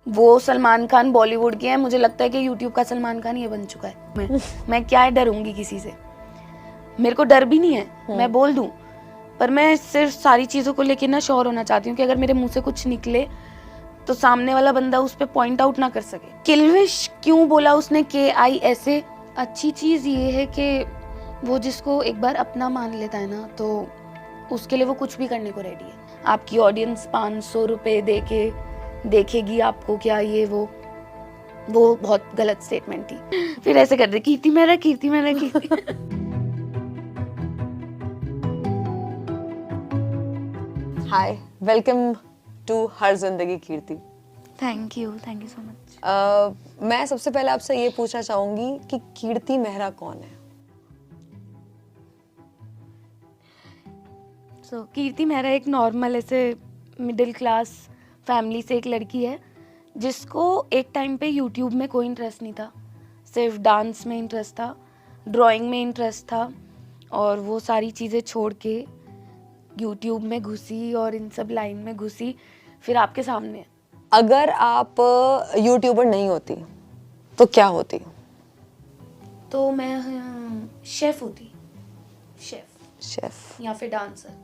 वो सलमान खान बॉलीवुड के हैं, मुझे लगता है कि यूट्यूब का सलमान खान ये बन चुका है। मैं क्या डरूंगी किसी से, मेरे को डर भी नहीं है, मैं बोल दूं, पर मैं सिर्फ सारी चीज़ों को लेके ना श्योर होना चाहती हूँ कि अगर मेरे मुंह से कुछ निकले तो सामने वाला बंदा उस पर पॉइंट आउट ना कर सके। किलविश क्यों बोला उसने KI ऐसे? अच्छी चीज़ ये है कि वो जिसको एक बार अपना मान लेता है ना, तो उसके लिए वो कुछ भी करने को रेडी है। आपकी ऑडियंस 500 रुपये दे के देखेगी आपको क्या, ये वो बहुत गलत स्टेटमेंट थी। फिर ऐसे कर दे, कीर्ति मेरा, कीर्ति मेरा, कीर्ति। हाय, welcome to her Zindagi Kirti. Thank you so much. मैं सबसे पहले आपसे ये पूछना चाहूंगी कि कीर्ति मेहरा कौन है? कीर्ति मेहरा एक नॉर्मल ऐसे मिडिल क्लास फैमिली से एक लड़की है जिसको एक टाइम पे यूट्यूब में कोई इंटरेस्ट नहीं था, सिर्फ डांस में इंटरेस्ट था, ड्राइंग में इंटरेस्ट था, और वो सारी चीज़ें छोड़ के यूट्यूब में घुसी और इन सब लाइन में घुसी, फिर आपके सामने है। अगर आप यूट्यूबर नहीं होती तो क्या होती? तो मैं शेफ होती, शेफ या फिर डांसर।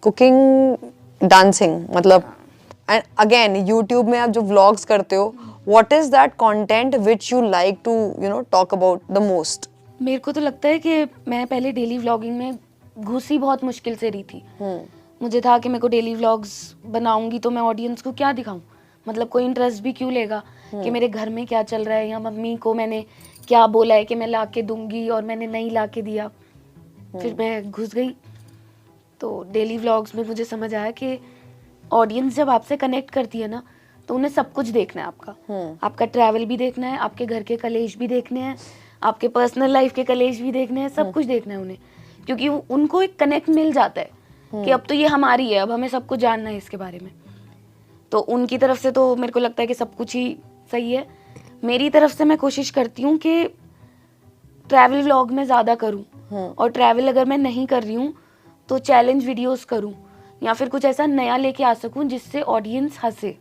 कुकिंग, डांसिंग, मतलब एंड अगेन यूट्यूब में आप जो व्लॉग्स करते हो, what is that content which you like to talk about the most? मेरे को तो लगता है कि मैं पहले डेली व्लॉगिंग में घुसी बहुत मुश्किल से रही थी। मुझे था कि मेरे को डेली व्लॉग्स बनाऊंगी तो मैं ऑडियंस को क्या दिखाऊं, मतलब कोई इंटरेस्ट भी क्यों लेगा कि मेरे घर में क्या चल रहा है, या मम्मी को मैंने क्या बोला है कि मैं ला के दूंगी और मैंने नहीं ला के दिया। फिर मैं घुस गई तो डेली व्लॉग्स में मुझे समझ आया कि ऑडियंस जब आपसे कनेक्ट करती है ना, तो उन्हें सब कुछ देखना है आपका ट्रैवल भी देखना है, आपके घर के कलेश भी देखने हैं, आपके पर्सनल लाइफ के कलेश भी देखने हैं, सब कुछ देखना है उन्हें, क्योंकि उनको एक कनेक्ट मिल जाता है कि अब तो ये हमारी है, अब हमें सब कुछ जानना है इसके बारे में। तो उनकी तरफ से तो मेरे को लगता है कि सब कुछ ही सही है। मेरी तरफ से मैं कोशिश करती हूँ कि ट्रैवल व्लॉग में ज़्यादा करूँ, और ट्रैवल अगर मैं नहीं कर रही हूँ तो चैलेंज वीडियोस करूँ, या फिर कुछ ऐसा नया लेके आ सकूँ जिससे ऑडियंस हंसे,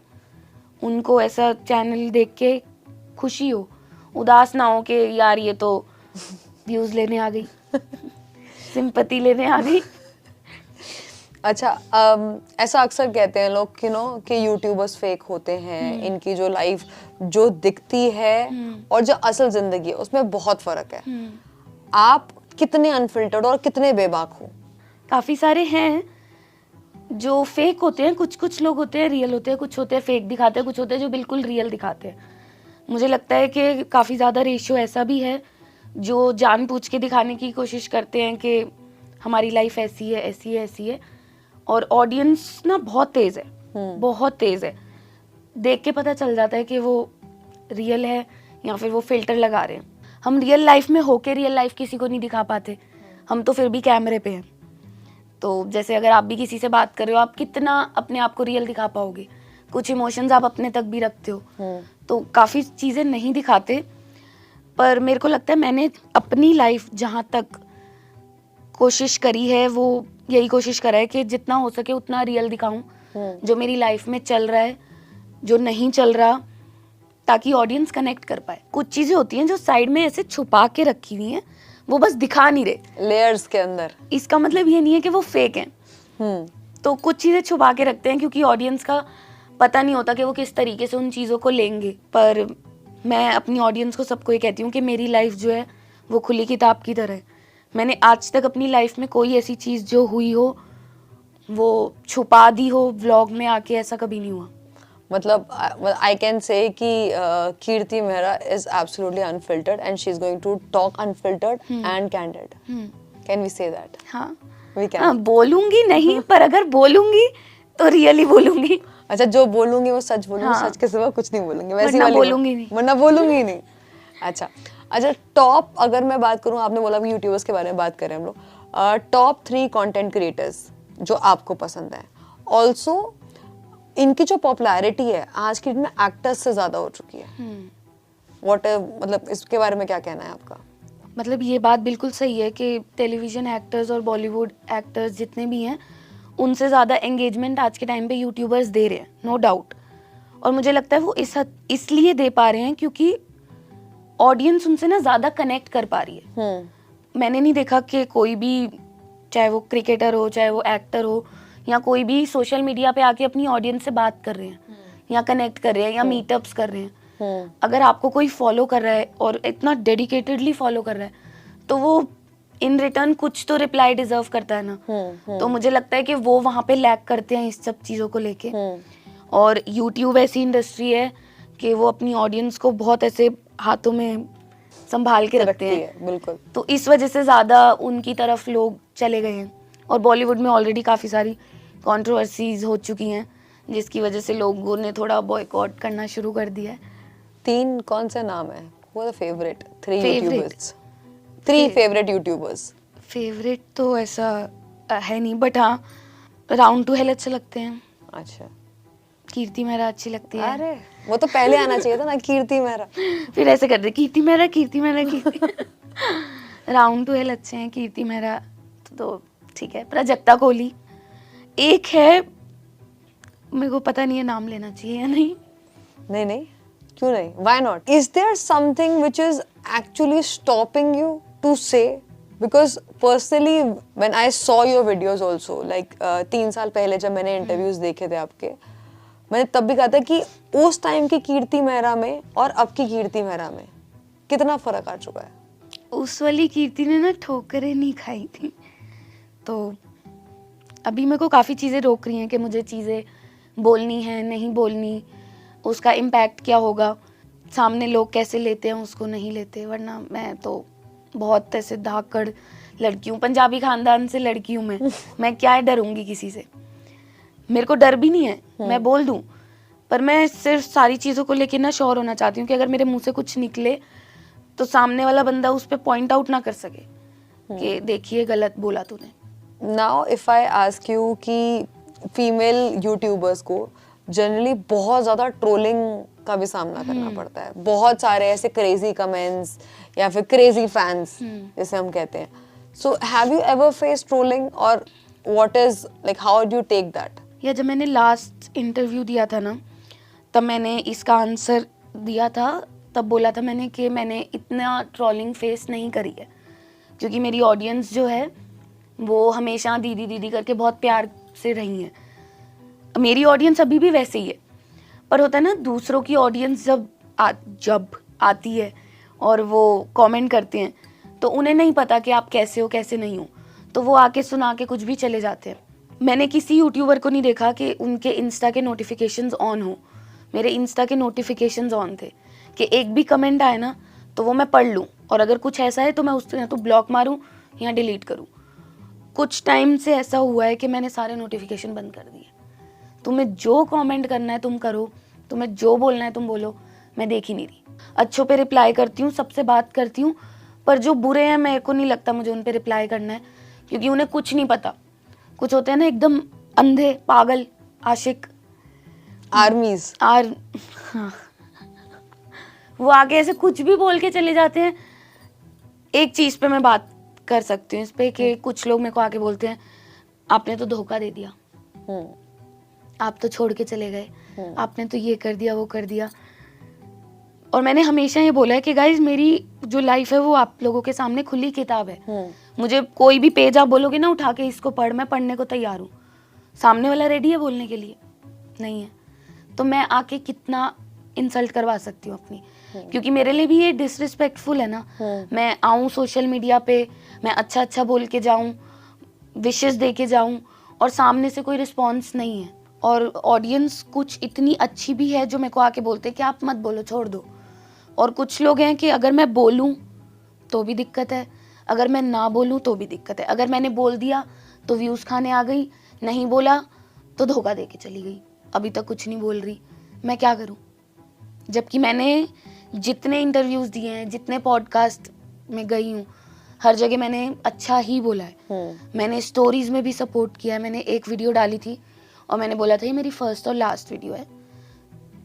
उनको ऐसा चैनल देख के खुशी हो, उदास ना हो कि यार ये तो व्यूज़ लेने आ गई, सिंपैथी लेने आ गई। अच्छा, ऐसा अक्सर कहते हैं लोग कि यूट्यूबर्स फेक होते हैं, इनकी जो लाइफ जो दिखती है और जो असल जिंदगी है उसमें बहुत फर्क है। आप कितने अनफिल्टर्ड और कितने बेबाक हो? काफ़ी सारे हैं जो फेक होते हैं, कुछ लोग होते हैं रियल होते हैं, कुछ होते हैं फेक दिखाते हैं, कुछ होते हैं जो बिल्कुल रियल दिखाते हैं। मुझे लगता है कि काफ़ी ज़्यादा रेशियो ऐसा भी है जो जानबूझ के दिखाने की कोशिश करते हैं कि हमारी लाइफ ऐसी है, ऐसी है, ऐसी है, और ऑडियंस ना बहुत तेज़ है, बहुत तेज़ है, देख के पता चल जाता है कि वो रियल है या फिर वो फिल्टर लगा रहे हैं। हम रियल लाइफ में होके रियल लाइफ किसी को नहीं दिखा पाते, हम तो फिर भी कैमरे पे हैं। तो जैसे अगर आप भी किसी से बात कर रहे हो, आप कितना अपने आप को रियल दिखा पाओगे? कुछ इमोशंस आप अपने तक भी रखते हो, तो काफ़ी चीज़ें नहीं दिखाते। पर मेरे को लगता है मैंने अपनी लाइफ जहाँ तक कोशिश करी है, वो यही कोशिश करा है कि जितना हो सके उतना रियल दिखाऊं, जो मेरी लाइफ में चल रहा है, जो नहीं चल रहा, ताकि ऑडियंस कनेक्ट कर पाए। कुछ चीज़ें होती हैं जो साइड में ऐसे छुपा के रखी हुई हैं, वो बस दिखा नहीं रहे लेयर्स के अंदर। इसका मतलब ये नहीं है कि वो फेक हैं। तो कुछ चीज़ें छुपा के रखते हैं क्योंकि ऑडियंस का पता नहीं होता कि वो किस तरीके से उन चीज़ों को लेंगे। पर मैं अपनी ऑडियंस को सबको ये कहती हूँ कि मेरी लाइफ जो है वो खुली किताब की तरह है। मैंने आज तक अपनी लाइफ में कोई ऐसी चीज़ जो हुई हो वो छुपा दी हो व्लॉग में आके, ऐसा कभी नहीं हुआ। मतलब आई कैन से कि Kirti Mehra is absolutely unfiltered and she is going to talk unfiltered and candid. Can we say that? हाँ, वी कैन। बोलूंगी नहीं, पर अगर बोलूंगी तो रियली बोलूंगी। अच्छा, जो बोलूंगी वो सच बोलूंगी। हाँ। सच के सिवा कुछ नहीं बोलूंगी, वैसी वाली बोलूंगी नहीं, वरना बोलूंगी नहीं। अच्छा, टॉप अगर मैं बात करूं, आपने बोला यूट्यूबर्स के बारे में बात करें हम लोग, टॉप 3 कंटेंट क्रिएटर्स जो आपको पसंद है। ऑल्सो इनकी जो पॉपुलैरिटी है आज की डेट में एक्टर्स से ज्यादा हो चुकी है। मतलब इसके बारे में क्या कहना है आपका? मतलब ये बात बिल्कुल सही है कि टेलीविजन एक्टर्स और बॉलीवुड एक्टर्स जितने भी हैं उनसे ज़्यादा एंगेजमेंट आज के टाइम पे यूट्यूबर्स दे रहे हैं, नो डाउट। और मुझे लगता है वो इसलिए दे पा रहे हैं क्योंकि ऑडियंस उनसे ना ज़्यादा कनेक्ट कर पा रही है। मैंने नहीं देखा कि कोई भी, चाहे वो क्रिकेटर हो, चाहे वो एक्टर हो, या कोई भी सोशल मीडिया पे आके अपनी ऑडियंस से बात कर रहे हैं या कनेक्ट कर रहे हैं या मीटअप्स कर रहे हैं। अगर आपको कोई फॉलो कर रहा है और इतना डेडिकेटेडली फॉलो कर रहा है तो वो इन रिटर्न कुछ तो रिप्लाई डिजर्व करता है ना। तो मुझे लगता है कि वो वहाँ पे लैक करते हैं इस सब चीज़ों को लेके। और यूट्यूब ऐसी इंडस्ट्री है कि वो अपनी ऑडियंस को बहुत ऐसे हाथों में संभाल के रखते हैं। बिल्कुल। तो इस वजह से ज़्यादा उनकी तरफ लोग चले गए हैं। और बॉलीवुड में ऑलरेडी काफ़ी सारी कंट्रोवर्सीज हो चुकी हैं जिसकी वजह से लोगों ने थोड़ा बॉयकॉट करना शुरू कर दिया है। 3 कौन से नाम है? वो favourite 3 Favorite? YouTubers, 3 favourite YouTubers. Favourite तो ऐसा है नहीं, बट हाँ राउंड टू हेल अच्छे लगते हैं। अच्छा, कीर्ति मेहरा अच्छी लगती है। अरे वो तो पहले आना चाहिए था ना, कीर्ति मेहरा। फिर ऐसे कर दे कीर्ति मेहरा, कीर्ति मेहरा, कीर्ति। राउंड टू हेल अच्छे हैं, कीर्ति मेहरा तो ठीक है। प्राजक्ता कोहली एक है, मेरे को पता नहीं है नाम लेना चाहिए या नहीं। नहीं नहीं, क्यों नहीं, why not? Is there something which is actually stopping you to say? Because personally when I saw your videos also, like 3 साल पहले जब मैंने इंटरव्यूज देखे थे आपके, मैंने तब भी कहा था कि उस टाइम की कीर्ति मेहरा में और अब की कीर्ति मेहरा में कितना फर्क आ चुका है। उस वाली कीर्ति ने ना ठोकरें नहीं खाई थी, तो अभी मेरे को काफ़ी चीज़ें रोक रही हैं कि मुझे चीज़ें बोलनी है, नहीं बोलनी, उसका इम्पैक्ट क्या होगा, सामने लोग कैसे लेते हैं उसको, नहीं लेते। वरना मैं तो बहुत ऐसे धाकड़ लड़की हूँ, पंजाबी खानदान से लड़की हूँ मैं क्या डरूंगी किसी से। मेरे को डर भी नहीं है, मैं बोल दूँ, पर मैं सिर्फ सारी चीज़ों को लेके ना श्योर होना चाहती हूँ कि अगर मेरे मुंह से कुछ निकले तो सामने वाला बंदा उस पर पॉइंट आउट ना कर सके कि देखिए गलत बोला तूने। Now if I ask you कि फीमेल यूट्यूबर्स को जनरली बहुत ज़्यादा ट्रोलिंग का भी सामना करना पड़ता है, बहुत सारे ऐसे क्रेजी कमेंट्स या फिर क्रेजी फैंस जैसे हम कहते हैं। So have you ever face trolling और what is like how do you take that? या जब मैंने लास्ट इंटरव्यू दिया था ना, तब मैंने इसका आंसर दिया था, तब बोला था मैंने कि मैंने इतना ट्रोलिंग फेस नहीं करी है क्योंकि मेरी ऑडियंस जो है वो हमेशा दीदी दीदी करके बहुत प्यार से रही है। मेरी ऑडियंस अभी भी वैसे ही है, पर होता है ना दूसरों की ऑडियंस जब आती है और वो कमेंट करते हैं तो उन्हें नहीं पता कि आप कैसे हो कैसे नहीं हो, तो वो आके सुना के कुछ भी चले जाते हैं। मैंने किसी यूट्यूबर को नहीं देखा कि उनके इंस्टा के नोटिफिकेशंस ऑन हो। मेरे इंस्टा के नोटिफिकेशंस ऑन थे कि एक भी कमेंट आए ना तो वो मैं पढ़ लूँ, और अगर कुछ ऐसा है तो मैं उसको या तो ब्लॉक मारूँ या डिलीट करूँ। कुछ टाइम से ऐसा हुआ है कि मैंने सारे नोटिफिकेशन बंद कर दिए। तुम्हें जो कमेंट करना है तुम करो, तुम्हें जो बोलना है तुम बोलो, मैं देख ही नहीं रही। अच्छों पे रिप्लाई करती हूँ, सबसे बात करती हूँ, पर जो बुरे हैं मेरे को नहीं लगता मुझे उन पे रिप्लाई करना है क्योंकि उन्हें कुछ नहीं पता। कुछ होते हैं ना एकदम अंधे पागल आशिक आर्मीज हाँ। वो आगे ऐसे कुछ भी बोल के चले जाते हैं। एक चीज़ पे मैं बात कर सकती हूँ इस पे कि कुछ लोग मेरे को आके बोलते हैं आपने तो धोखा दे दिया, आप तो छोड़ के चले गए, आपने तो ये कर दिया वो कर दिया। और मैंने हमेशा ये बोला है कि गाइज मेरी जो लाइफ है वो आप लोगों के सामने खुली किताब है। मुझे कोई भी पेज आप बोलोगे ना उठा के इसको पढ़, मैं पढ़ने को तैयार हूँ। सामने वाला रेडी है बोलने के लिए? नहीं है, तो मैं आके कितना इंसल्ट करवा सकती हूँ अपनी, क्योंकि मेरे लिए भी ये डिसरिस्पेक्टफुल है ना। मैं आऊँ सोशल मीडिया पे, मैं अच्छा अच्छा बोल के जाऊँ, विशेस दे के जाऊँ, और सामने से कोई रिस्पॉन्स नहीं है। और ऑडियंस कुछ इतनी अच्छी भी है जो मेरे को आके बोलते हैं कि आप मत बोलो, छोड़ दो। और कुछ लोग हैं कि अगर मैं बोलूँ तो भी दिक्कत है, अगर मैं ना बोलूँ तो भी दिक्कत है। अगर मैंने बोल दिया तो व्यूज़ खाने आ गई, नहीं बोला तो धोखा दे के चली गई। अभी तक कुछ नहीं बोल रही, मैं क्या करूँ? जबकि मैंने जितने इंटरव्यूज़ दिए हैं, जितने पॉडकास्ट में गई हूँ, हर जगह मैंने अच्छा ही बोला है। मैंने स्टोरीज में भी सपोर्ट किया है। मैंने एक वीडियो डाली थी और मैंने बोला था ये मेरी फर्स्ट और लास्ट वीडियो है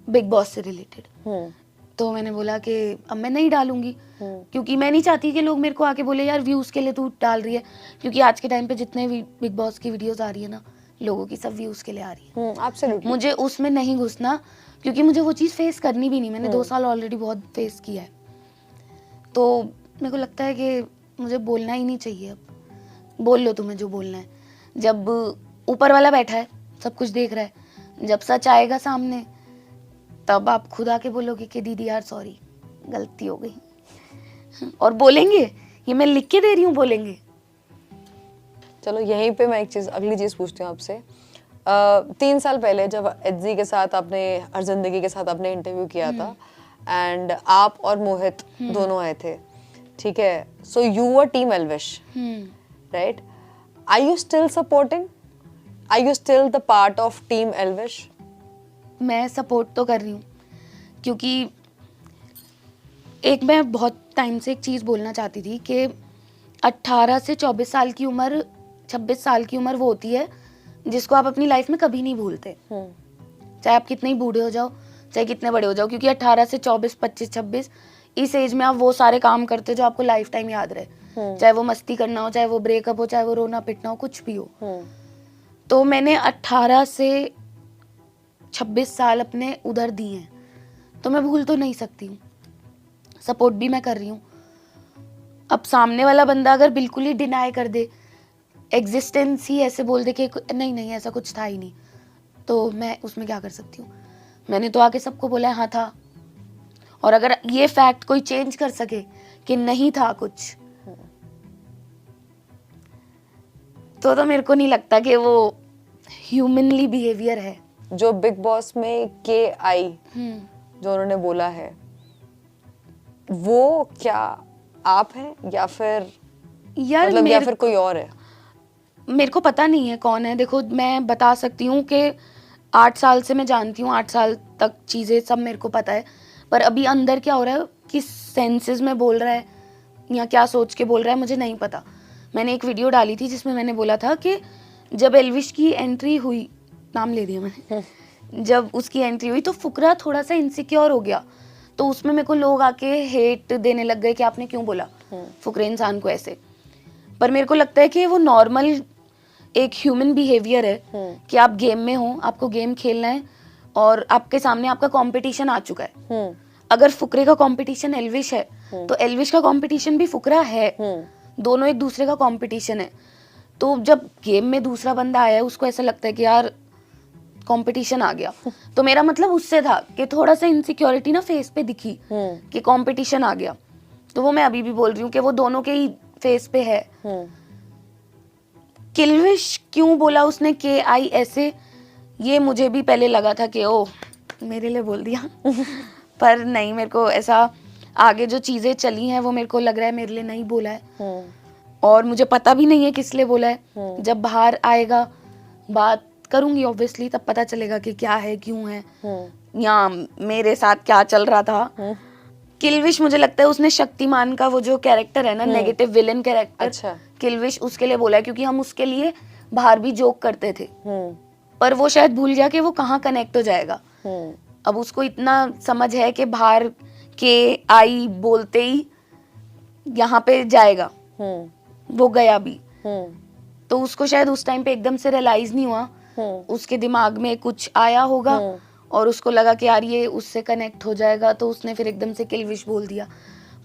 बिग बॉस से रिलेटेड। तो मैंने बोला कि अब मैं नहीं डालूंगी क्योंकि मैं नहीं चाहती कि लोग मेरे को आके बोले यार व्यूज़ के लिए तू डाल रही है, क्योंकि आज के टाइम पे जितने भी बिग बॉस की वीडियोस आ रही है ना, लोगों की सब व्यूज़ के लिए आ रही है। Absolutely. मुझे उसमें नहीं घुसना, क्योंकि मुझे वो चीज़ फेस करनी भी नहीं, मैंने 2 साल ऑलरेडी बहुत फेस किया है। तो मेरे को लगता है कि मुझे बोलना ही नहीं चाहिए। अब बोल लो तुम्हें जो बोलना है, जब ऊपर वाला बैठा है सब कुछ देख रहा है, जब सच आएगा सामने तब आप खुद आके बोलोगे कि दीदी यार सॉरी गलती हो गई, और बोलेंगे, ये मैं लिख के दे रही हूँ, बोलेंगे। चलो यहीं पे मैं एक चीज, अगली चीज पूछती हूँ आपसे। 3 साल पहले जब एचजी के साथ आपने, हर जिंदगी के साथ आपने इंटरव्यू किया था, एंड आप और मोहित दोनों आए थे, ठीक है, so you were team Elvish, right? Are you still supporting, are you still the part of team Elvish? मैं सपोर्ट तो कर रही हूँ, क्योंकि एक मैं बहुत टाइम से एक चीज़ बोलना चाहती थी कि 18 से 24 साल की उम्र, 26 साल की उम्र वो होती है जिसको आप अपनी लाइफ में कभी नहीं भूलते, चाहे आप कितने ही बूढ़े हो जाओ, चाहे कितने बड़े हो जाओ, क्योंकि 18 से 24, 25, 26 इस एज में आप वो सारे काम करते हो जो आपको लाइफ टाइम याद रहे, चाहे वो मस्ती करना हो, चाहे वो ब्रेकअप हो, चाहे वो रोना पिटना हो, कुछ भी हो। तो मैंने 18 से 26 साल अपने उधर दिए हैं, तो मैं भूल तो नहीं सकती हूँ। सपोर्ट भी मैं कर रही हूँ। अब सामने वाला बंदा अगर बिल्कुल ही डिनाई कर दे, एग्जिस्टेंस ही ऐसे बोल दे कि नहीं नहीं ऐसा कुछ था ही नहीं, तो मैं उसमें क्या कर सकती हूँ? मैंने तो आके सबको बोला है हाँ था, और अगर ये फैक्ट कोई चेंज कर सके कि नहीं था कुछ, तो मेरे को नहीं लगता कि वो ह्यूमनली बिहेवियर है। जो बिग बॉस में KI जो उन्होंने बोला है, वो क्या आप हैं या फिर यार मतलब या फिर कोई और है? मेरे को पता नहीं है कौन है। देखो मैं बता सकती हूँ कि 8 साल से मैं जानती हूँ, 8 साल तक चीज़ें सब मेरे को पता है, पर अभी अंदर क्या हो रहा है, किस सेंसेस में बोल रहा है या क्या सोच के बोल रहा है, मुझे नहीं पता। मैंने एक वीडियो डाली थी जिसमें मैंने बोला था कि जब एल्विश की एंट्री हुई, नाम ले दिया मैंने, जब उसकी एंट्री हुई तो फुकरा थोड़ा सा इनसिक्योर हो गया, तो उसमें मेरे को लोग आके हेट देने लग गए कि आपने क्यों बोला फुकरे इंसान को ऐसे। पर मेरे को लगता है कि वो नॉर्मल एक ह्यूमन बिहेवियर है कि आप गेम में हो, आपको गेम खेलना है और आपके सामने आपका कंपटीशन आ चुका है। अगर फुकरे का कंपटीशन एल्विश है तो एल्विश का कंपटीशन भी फुकरा है, दोनों एक दूसरे का कंपटीशन है। तो जब गेम में दूसरा बंदा आया है, उसको ऐसा लगता है कि यार कंपटीशन आ गया, तो मेरा मतलब उससे था कि थोड़ा सा इनसिक्योरिटी ना फेस पे दिखी कि कंपटीशन आ गया। तो वो मैं अभी भी बोल रही हूँ कि वो दोनों के ही फेस पे है। किल्विश क्यों बोला उसने KI ऐसे, ये मुझे भी पहले लगा था कि ओ मेरे लिए बोल दिया पर नहीं, मेरे को ऐसा आगे जो चीजें चली हैं वो मेरे को लग रहा है मेरे लिए नहीं बोला है, और मुझे पता भी नहीं है किस लिए बोला है। जब बाहर आएगा बात करूंगी ऑब्वियसली, तब पता चलेगा कि क्या है, क्यों है, या मेरे साथ क्या चल रहा था। किल्विश मुझे लगता है उसने शक्तिमान का वो जो कैरेक्टर है ना, नेगेटिव विलेन कैरेक्टर, अच्छा। किल्विश उसके लिए बोला है, क्योंकि हम उसके लिए बाहर भी जोक करते थे, पर वो शायद भूल गया कि वो कहाँ कनेक्ट हो जाएगा। अब उसको इतना समझ है कि बाहर KI बोलते ही यहाँ पे जाएगा, वो गया भी, तो उसको शायद उस टाइम पे एकदम से रियलाइज नहीं हुआ, उसके दिमाग में कुछ आया होगा और उसको लगा कि यार ये उससे कनेक्ट हो जाएगा, तो उसने फिर एकदम से किल्विश बोल दिया।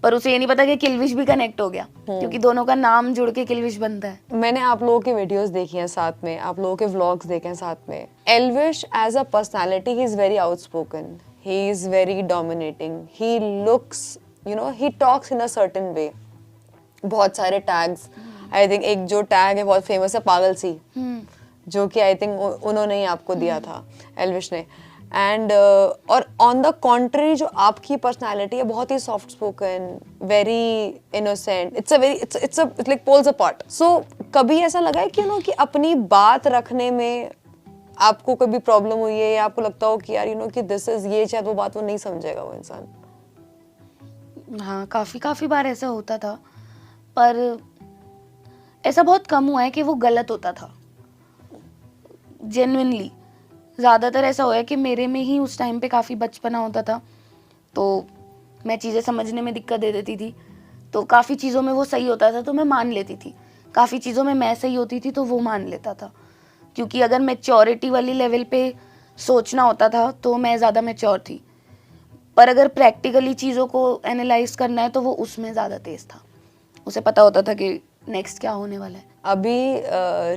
पर उसे ये नहीं पता कि किल्विश भी कनेक्ट हो गया, क्योंकि दोनों का नाम जुड़ के किल्विश बनता है। मैंने आप लोगों की वीडियोस देखी हैं साथ में, आप लोगों के व्लॉग्स देखे हैं साथ में। Elvish as a personality he is very outspoken, he is very dominating, he looks you know, he talks in a certain way. बहुत सारे टैग्स, आई थिंक एक जो टैग है बहुत फेमस है पागल सी, जो कि आई थिंक उन्होंने ही आपको दिया था, एल्विश ने। एंड और ऑन द कॉन्ट्री जो आपकी पर्सनालिटी है बहुत ही soft spoken, very innocent, it's like poles apart. So कभी ऐसा लगा है कि यू नो कि अपनी बात रखने में आपको कभी प्रॉब्लम हुई है, या आपको लगता हो कि यार यू नो कि दिस इज, ये शायद वो बात वो नहीं समझेगा वो इंसान? हाँ, काफी बार ऐसा होता था, पर ऐसा बहुत कम हुआ है कि वो गलत होता था। जेन्युइनली ज़्यादातर ऐसा हुआ है कि मेरे में ही उस टाइम पे काफ़ी बचपना होता था, तो मैं चीज़ें समझने में दिक्कत दे देती थी, तो काफ़ी चीज़ों में वो सही होता था तो मैं मान लेती थी, काफ़ी चीज़ों में मैं सही होती थी तो वो मान लेता था। क्योंकि अगर मैच्योरिटी वाली लेवल पे सोचना होता था तो मैं ज़्यादा मैच्योर थी, पर अगर प्रैक्टिकली चीज़ों को एनालाइज करना है तो वो उसमें ज़्यादा तेज था। उसे पता होता था कि नेक्स्ट क्या होने वाला है। अभी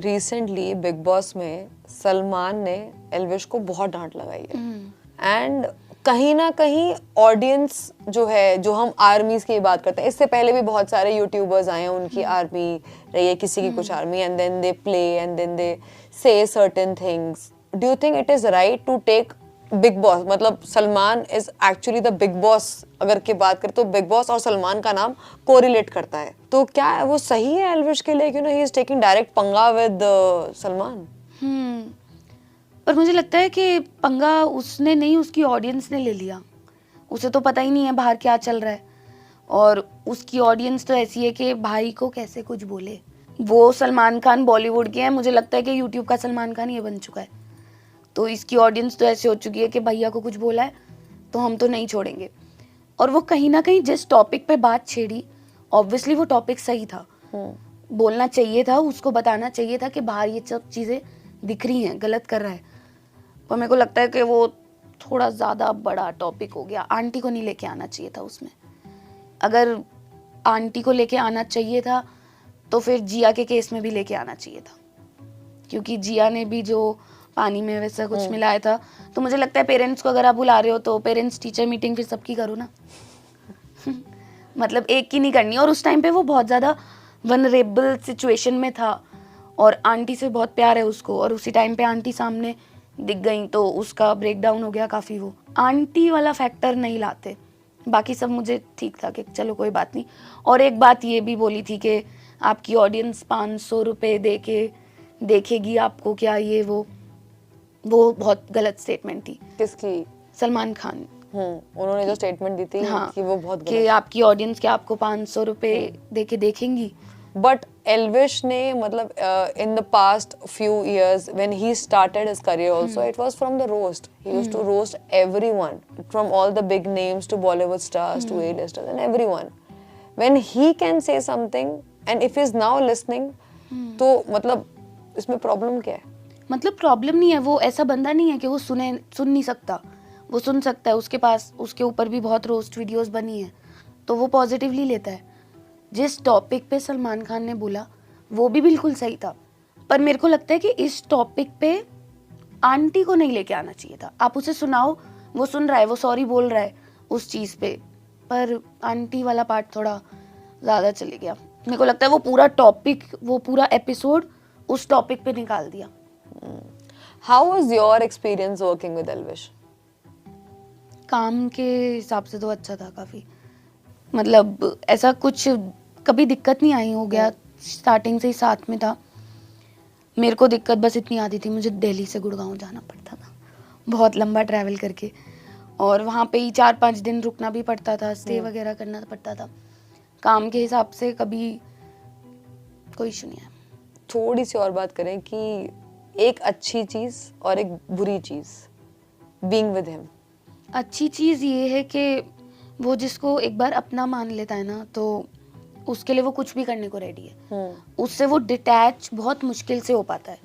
रिसेंटली बिग बॉस में सलमान ने एल्विश को बहुत डांट लगाई है एंड कहीं ना कहीं ऑडियंस जो है, जो हम आर्मीज की बात करते हैं, इससे पहले भी बहुत सारे यूट्यूबर्स आए हैं, उनकी आर्मी रही है, किसी की कुछ army, and then they play and then they say certain things. Do you think it is right to take big boss, मतलब Salman is actually the big boss, अगर की बात करें तो बिग बॉस और सलमान का नाम कोरिलेट करता है, तो क्या वो सही है एल्विश के लिए, ही इज टेकिंग डायरेक्ट पंगा विद सलमान? पर मुझे लगता है कि पंगा उसने नहीं, उसकी ऑडियंस ने ले लिया। उसे तो पता ही नहीं है बाहर क्या चल रहा है, और उसकी ऑडियंस तो ऐसी है कि भाई को कैसे कुछ बोले। वो सलमान खान बॉलीवुड के हैं, मुझे लगता है कि यूट्यूब का सलमान खान ये बन चुका है, तो इसकी ऑडियंस तो ऐसे हो चुकी है कि भैया को कुछ बोला है तो हम तो नहीं छोड़ेंगे। और वो कहीं ना कहीं जिस टॉपिक पे बात छेड़ी, ऑब्वियसली वो टॉपिक सही था, बोलना चाहिए था, उसको बताना चाहिए था कि बाहर ये सब चीज़ें दिख रही हैं, गलत कर रहा है। पर मेरे को लगता है कि वो थोड़ा ज़्यादा बड़ा टॉपिक हो गया। आंटी को नहीं लेके आना चाहिए था उसमें। अगर आंटी को लेके आना चाहिए था तो फिर जिया के केस में भी लेके आना चाहिए था, क्योंकि जिया ने भी जो पानी में वैसा कुछ मिलाया था। तो मुझे लगता है पेरेंट्स को अगर आप बुला रहे हो तो पेरेंट्स टीचर मीटिंग फिर सबकी करो ना। मतलब एक की नहीं करनी। और उस टाइम पे वो बहुत ज़्यादा वनरेबल सिचुएशन में था और आंटी से बहुत प्यार है उसको, और उसी टाइम पे आंटी सामने दिख गई तो उसका ब्रेक डाउन हो गया काफ़ी। वो आंटी वाला फैक्टर नहीं लाते, बाकी सब मुझे ठीक था कि चलो कोई बात नहीं। और एक बात ये भी बोली थी कि आपकी ऑडियंस 500 रुपये दे के देखेगी आपको क्या, ये वो बहुत गलत स्टेटमेंट थी। किसकी? सलमान खान। उन्होंने जो स्टेटमेंट दी थी, हाँ, कि वो बहुत कि आपकी ऑडियंस क्या आपको 500 रुपये दे के देखेंगी। बट एल्विश ने मतलब in the past few years when he started his career also, it was from the roast. He used to roast everyone, from all the big names to Bollywood stars to A-listers and everyone. When he can say something and if he's now listening, तो मतलब इसमें problem क्या है? मतलब problem नहीं है, वो ऐसा बंदा नहीं है कि वो सुन नहीं सकता। वो सुन सकता है, उसके पास उसके ऊपर भी बहुत रोस्ट वीडियोस बनी है, तो वो पॉजिटिवली लेता है। जिस टॉपिक पे सलमान खान ने बोला वो भी बिल्कुल सही था, पर मेरे को लगता है कि इस टॉपिक पे आंटी को नहीं लेके आना चाहिए था। आप उसे सुनाओ, वो सुन रहा है, वो सॉरी बोल रहा है उस चीज़ पे, पर आंटी वाला पार्ट थोड़ा ज़्यादा चले गया। मेरे को लगता है वो पूरा टॉपिक, वो पूरा एपिसोड उस टॉपिक पे निकाल दिया। How was your experience working with Elvish? काम के हिसाब से तो अच्छा था काफ़ी, मतलब ऐसा कुछ कभी दिक्कत नहीं आई। हो गया, स्टार्टिंग से ही साथ में था। मेरे को दिक्कत बस इतनी आती थी, मुझे दिल्ली से गुड़गांव जाना पड़ता था, बहुत लंबा ट्रैवल करके, और वहाँ पे ही 4-5 दिन रुकना भी पड़ता था, स्टे वगैरह करना पड़ता था। काम के हिसाब से कभी कोई इशू नहीं है। थोड़ी सी और बात करें कि एक अच्छी चीज़ और एक बुरी चीज़ बीइंग विद हिम। अच्छी चीज़ ये है कि वो जिसको एक बार अपना मान लेता है ना, तो उसके लिए वो कुछ भी करने को रेडी है। उससे वो डिटैच बहुत मुश्किल से हो पाता है,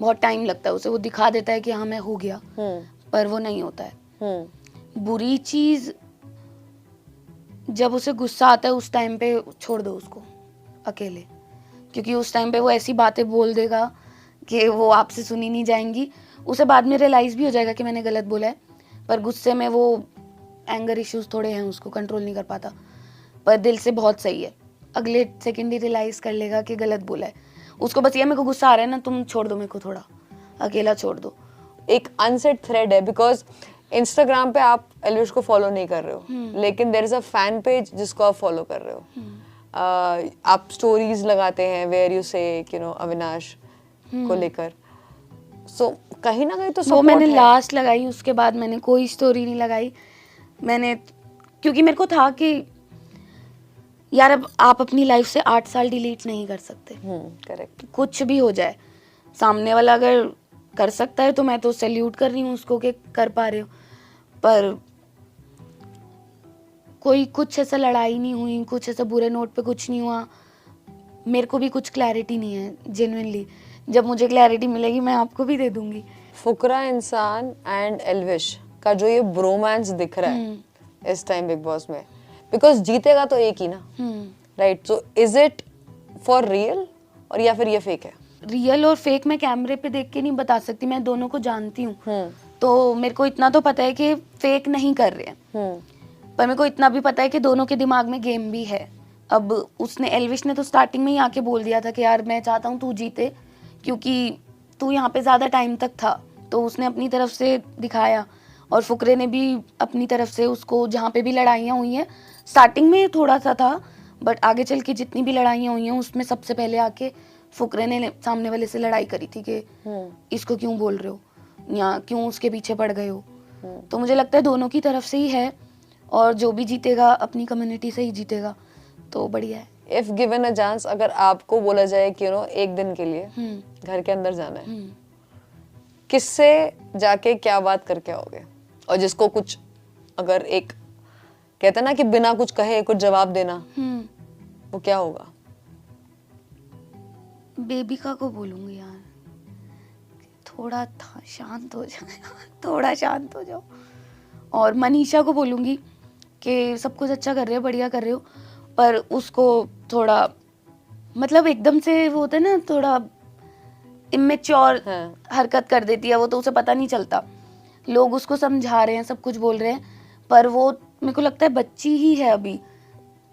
बहुत टाइम लगता है उसे। वो दिखा देता है कि हाँ मैं हो गया, पर वो नहीं होता है। बुरी चीज़, जब उसे गुस्सा आता है उस टाइम पे छोड़ दो उसको अकेले, क्योंकि उस टाइम पे वो ऐसी बातें बोल देगा कि वो आपसे सुनी नहीं जाएंगी। उसे बाद में रियलाइज़ भी हो जाएगा कि मैंने गलत बोला है, पर गुस्से में वो एंगर इश्यूज थोड़े हैं, उसको कंट्रोल नहीं कर पाता, पर दिल से बहुत सही है। अगले सेकंड ही रियलाइज़ कर लेगा कि गलत बोला है। उसको बस ये, मेरे को गुस्सा आ रहा है ना, तुम छोड़ दो मेरे को, थोड़ा अकेला छोड़ दो। एक अनसेट थ्रेड है, बिकॉज इंस्टाग्राम पे आप एल्विश को फॉलो नहीं कर रहे हो, लेकिन there is a fan page जिसको आप फॉलो कर रहे हो। आप स्टोरीज लगाते हैं वेयर यू से अविनाश को लेकर, सो कहीं ना कहीं तो वो मैंने है। लास्ट लगाई, उसके बाद मैंने कोई स्टोरी नहीं लगाई। मैंने, क्योंकि मेरे को था कि यार अब आप अपनी लाइफ से 8 साल डिलीट नहीं कर सकते। करेक्ट। कुछ भी हो जाए, सामने वाला अगर कर सकता है तो मैं तो सैल्यूट कर रही हूँ उसको कि कर पा रहे हो, पर कोई कुछ ऐसा लड़ाई नहीं हुई, कुछ ऐसा बुरे नोट पे कुछ नहीं हुआ। मेरे को भी कुछ क्लैरिटी नहीं है जेन्युइनली। जब मुझे क्लैरिटी मिलेगी मैं आपको भी दे दूंगी। फुकरा इंसान एंड एल्विश का जो ये ब्रोमांस दिख रहा है इस टाइम बिग बॉस में, बिकॉज जीतेगा तो एक ही ना, right? So is it for real और या फिर ये फेक है? रियल और फेक मैं कैमरे पे देख के नहीं बता सकती, मैं दोनों को जानती हूँ। तो मेरे को इतना तो पता है कि फेक नहीं कर रहे हैं, पर मेरे को इतना भी पता है कि दोनों के दिमाग में गेम भी है। अब उसने, एल्विश ने तो स्टार्टिंग में ही आके बोल दिया था कि यार मैं चाहता हूँ तू जीते, क्योंकि तू यहाँ पे ज़्यादा टाइम तक था, तो उसने अपनी तरफ से दिखाया। और फुकरे ने भी अपनी तरफ से उसको, जहाँ पे भी लड़ाइयाँ हुई हैं, स्टार्टिंग में थोड़ा सा था, बट आगे चल के जितनी भी लड़ाइयाँ हुई हैं उसमें सबसे पहले आके फुकरे ने सामने वाले से लड़ाई करी थी कि इसको क्यों बोल रहे हो या क्यों उसके पीछे पड़ गए हो। तो मुझे लगता है दोनों की तरफ से ही है, और जो भी जीतेगा अपनी कम्युनिटी से ही जीतेगा, तो बढ़िया है। इफ गिवन अ चांस, अगर आपको बोला जाए कि एक दिन के लिए घर के अंदर जाना है, किससे जाके क्या बात करके आओगे? और जिसको कुछ, अगर एक कहते हैं ना कि बिना कुछ कहे कुछ जवाब देना, वो क्या होगा? बेबिका को बोलूंगी यार, थोड़ा शांत हो जाए, थोड़ा शांत हो जाओ। और मनीषा को बोलूंगी कि सब कुछ अच्छा कर रहे हो, बढ़िया कर रहे हो, पर उसको थोड़ा, मतलब एकदम से वो होता है ना, थोड़ा इमेच्योर हरकत कर देती है वो, तो उसे पता नहीं चलता। लोग उसको समझा रहे हैं, सब कुछ बोल रहे हैं, पर वो मेरे को लगता है बच्ची ही है अभी,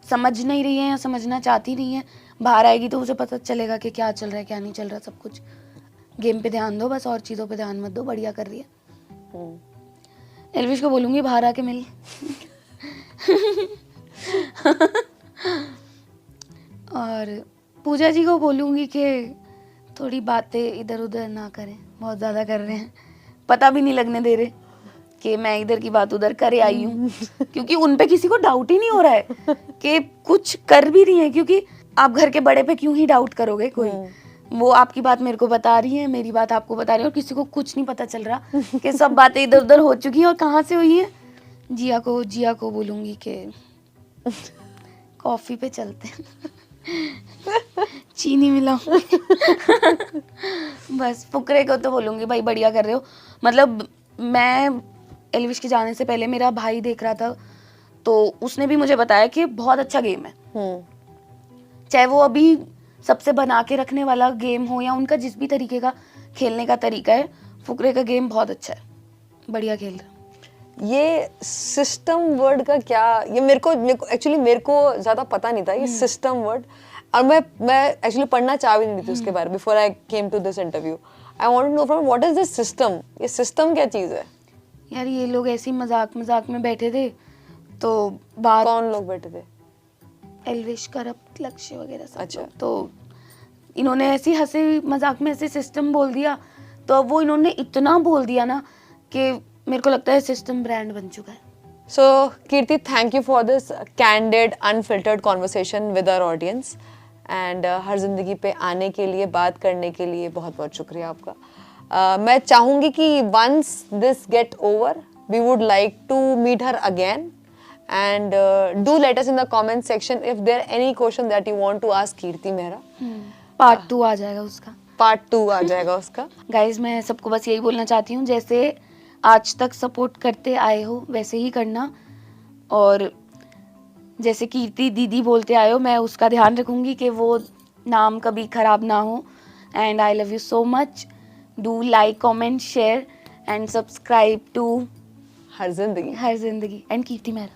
समझ नहीं रही है या समझना चाहती नहीं है। बाहर आएगी तो उसे पता चलेगा कि क्या चल रहा है क्या नहीं चल रहा। सब कुछ गेम पे ध्यान दो बस, और चीज़ों पे ध्यान मत दो, बढ़िया कर रही है। एल्विश को बोलूँगी बाहर आके मिल। और पूजा जी को बोलूँगी कि थोड़ी बातें इधर उधर ना करें, बहुत ज़्यादा कर रहे हैं, पता भी नहीं लगने दे रहे कि मैं इधर की बात उधर करे आई हूँ। क्योंकि उन पे किसी को डाउट ही नहीं हो रहा है कि कुछ कर भी रही है, क्योंकि आप घर के बड़े पे क्यों ही डाउट करोगे कोई। वो आपकी बात मेरे को बता रही है, मेरी बात आपको बता रही है, और किसी को कुछ नहीं पता चल रहा कि सब बातें इधर उधर हो चुकी हैं और कहाँ से हुई है। जिया को बोलूँगी कि कॉफ़ी पे चलते हैं, चीनी मिलाऊंगी। बस फुकरे को तो बोलूँगी भाई बढ़िया कर रहे हो। मतलब मैं एल्विश के जाने से पहले मेरा भाई देख रहा था, तो उसने भी मुझे बताया कि बहुत अच्छा गेम है। चाहे वो अभी सबसे बना के रखने वाला गेम हो या उनका जिस भी तरीके का खेलने का तरीका है, फुकरे का गेम बहुत अच्छा है, बढ़िया खेल रहा है। ये सिस्टम वर्ड का क्या, ये मेरे को एक्चुअली मेरे को ज्यादा पता नहीं था ये सिस्टम वर्ड, और मैं एक्चुअली पढ़ना चाह भी नहीं थी उसके बारे में। Before I came to this interview I want to know from what is this system. ये सिस्टम क्या चीज है यार? ये लोग ऐसे ही मजाक में बैठे थे, तो बात, कौन लोग बैठे थे? एल्विश, करप्ट, लक्ष्य वगैरह सब। अच्छा। तो इन्होंने ऐसी हंसे मजाक में ऐसे सिस्टम बोल दिया, तो अब वो इन्होंने इतना बोल दिया ना कि मेरे को लगता है सिस्टम ब्रांड बन चुका है। So Kirti, thank you for this candid unfiltered conversation with our audience, and Har Zindagi पे आने के लिए, बात करने के लिए बहुत बहुत शुक्रिया आपका। मैं चाहूंगी कि once this get over we would like to meet her again, and do let us in the comment section if there any question that you want to ask Kirti Mehra. Part 2 आ जाएगा उसका, पार्ट 2 आ जाएगा उसका। Guys मैं सबको बस यही बोलना चाहती हूँ, जैसे आज तक सपोर्ट करते आए हो वैसे ही करना, और जैसे कीर्ति दीदी बोलते आए हो, मैं उसका ध्यान रखूँगी कि वो नाम कभी ख़राब ना हो। And I love you so much. Do like, comment, share and subscribe to her Zindagi and Kirti Mehra.